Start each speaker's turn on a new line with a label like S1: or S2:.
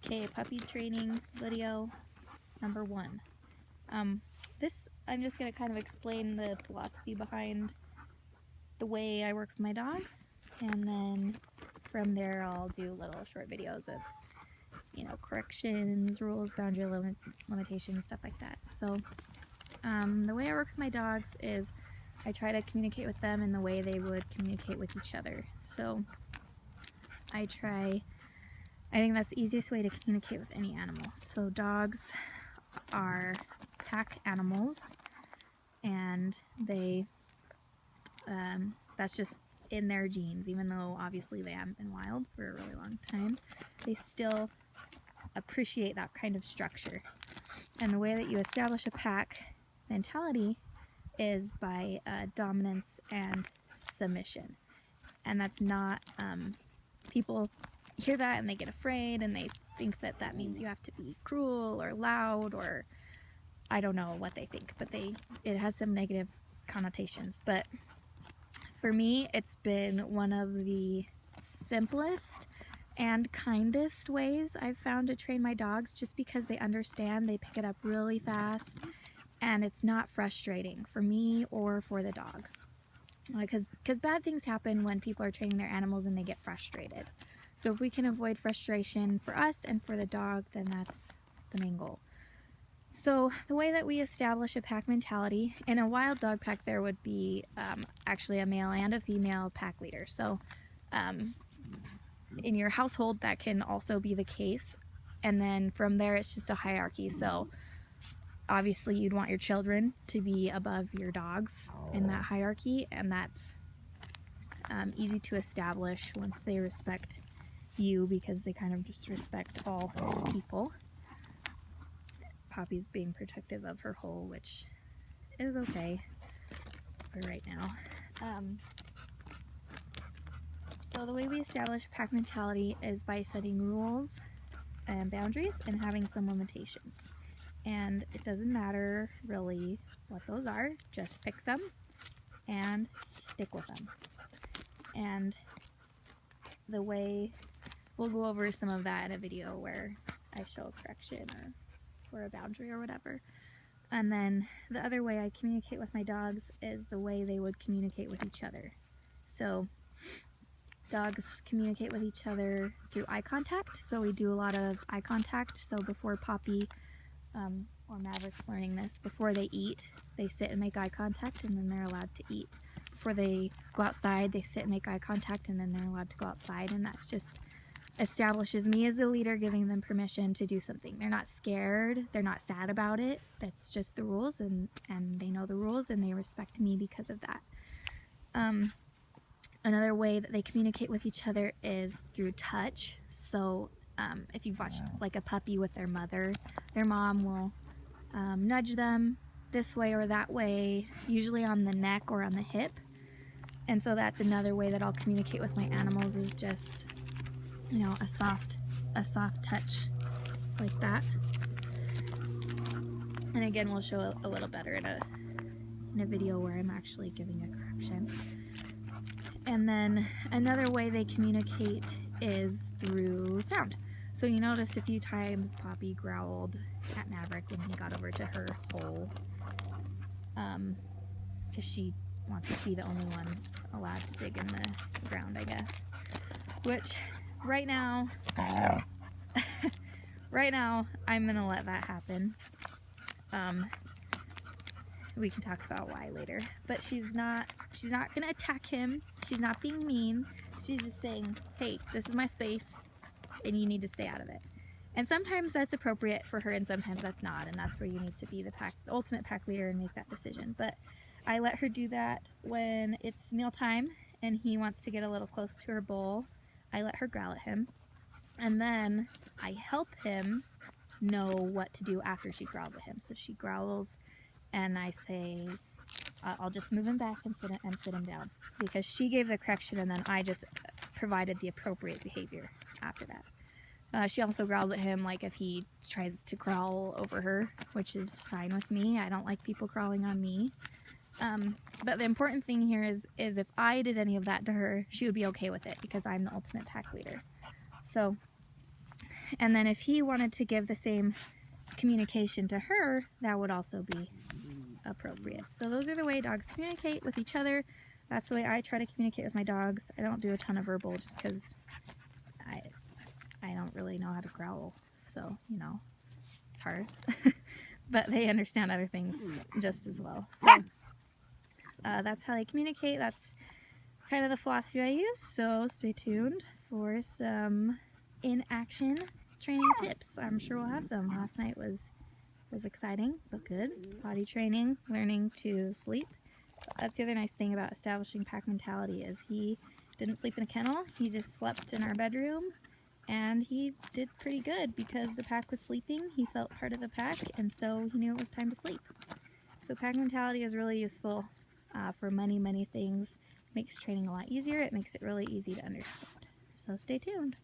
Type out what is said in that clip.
S1: Okay, puppy training video number 1. This, I'm just going to kind of explain the philosophy behind the way I work with my dogs, and then from there I'll do little short videos of, corrections, rules, boundary limitations, stuff like that. So the way I work with my dogs is I try to communicate with them in the way they would communicate with each other. So I think that's the easiest way to communicate with any animal. So dogs are pack animals, and that's just in their genes. Even though obviously they haven't been wild for a really long time, they still appreciate that kind of structure. And the way that you establish a pack mentality is by dominance and submission. And that's not, people hear that and they get afraid and they think that that means you have to be cruel or loud, or I don't know what they think, but it has some negative connotations. But for me, it's been one of the simplest and kindest ways I've found to train my dogs, just because they understand, they pick it up really fast, and it's not frustrating for me or for the dog. Because bad things happen when people are training their animals and they get frustrated. So if we can avoid frustration for us and for the dog, then that's the main goal. So the way that we establish a pack mentality, in a wild dog pack there would be actually a male and a female pack leader. So in your household that can also be the case, and then from there it's just a hierarchy. So obviously you'd want your children to be above your dogs in that hierarchy, and that's easy to establish once they respect you, because they kind of just respect all people. Poppy's being protective of her hole, which is okay for right now. So the way we establish pack mentality is by setting rules and boundaries and having some limitations. And it doesn't matter really what those are, just pick some and stick with them. And the way, we'll go over some of that in a video where I show a correction or a boundary or whatever. And then the other way I communicate with my dogs is the way they would communicate with each other. So dogs communicate with each other through eye contact. So we do a lot of eye contact. So before Poppy or Maverick's learning this, before they eat, they sit and make eye contact, and then they're allowed to eat. Before they go outside, they sit and make eye contact, and then they're allowed to go outside. And that's just establishes me as the leader, giving them permission to do something. They're not scared, they're not sad about it. That's just the rules, and they know the rules, and they respect me because of that. Another way that they communicate with each other is through touch. So if you've watched like a puppy with their mother, their mom will nudge them this way or that way, usually on the neck or on the hip. And so that's another way that I'll communicate with my animals, is just, a soft touch like that. And again, we'll show a little better in a video where I'm actually giving a correction. And then another way they communicate is through sound. So you noticed a few times Poppy growled at Maverick when he got over to her hole, because she wants to be the only one allowed to dig in the ground, I guess. Which right now I'm gonna let that happen. We can talk about why later. But she's not gonna attack him. She's not being mean. She's just saying, hey, this is my space and you need to stay out of it. And sometimes that's appropriate for her and sometimes that's not, and that's where you need to be the ultimate pack leader and make that decision. But I let her do that when it's mealtime and he wants to get a little close to her bowl. I let her growl at him, and then I help him know what to do after she growls at him. So she growls, and I say, I'll just move him back and sit him down, because she gave the correction and then I just provided the appropriate behavior after that. She also growls at him like if he tries to crawl over her, which is fine with me. I don't like people crawling on me. But the important thing here is if I did any of that to her, she would be okay with it, because I'm the ultimate pack leader. So And then if he wanted to give the same communication to her, that would also be appropriate. So those are the way dogs communicate with each other. That's the way I try to communicate with my dogs. I don't do a ton of verbal just because I don't really know how to growl. So, you know, it's hard. But they understand other things just as well. So that's how they communicate. That's kind of the philosophy I use. So stay tuned for some in-action training tips. I'm sure we'll have some. Last night was exciting, but good. Potty training, learning to sleep. That's the other nice thing about establishing pack mentality is he didn't sleep in a kennel. He just slept in our bedroom, and he did pretty good because the pack was sleeping. He felt part of the pack, and so he knew it was time to sleep. So pack mentality is really useful for many, many things. It makes training a lot easier. It makes it really easy to understand. So stay tuned.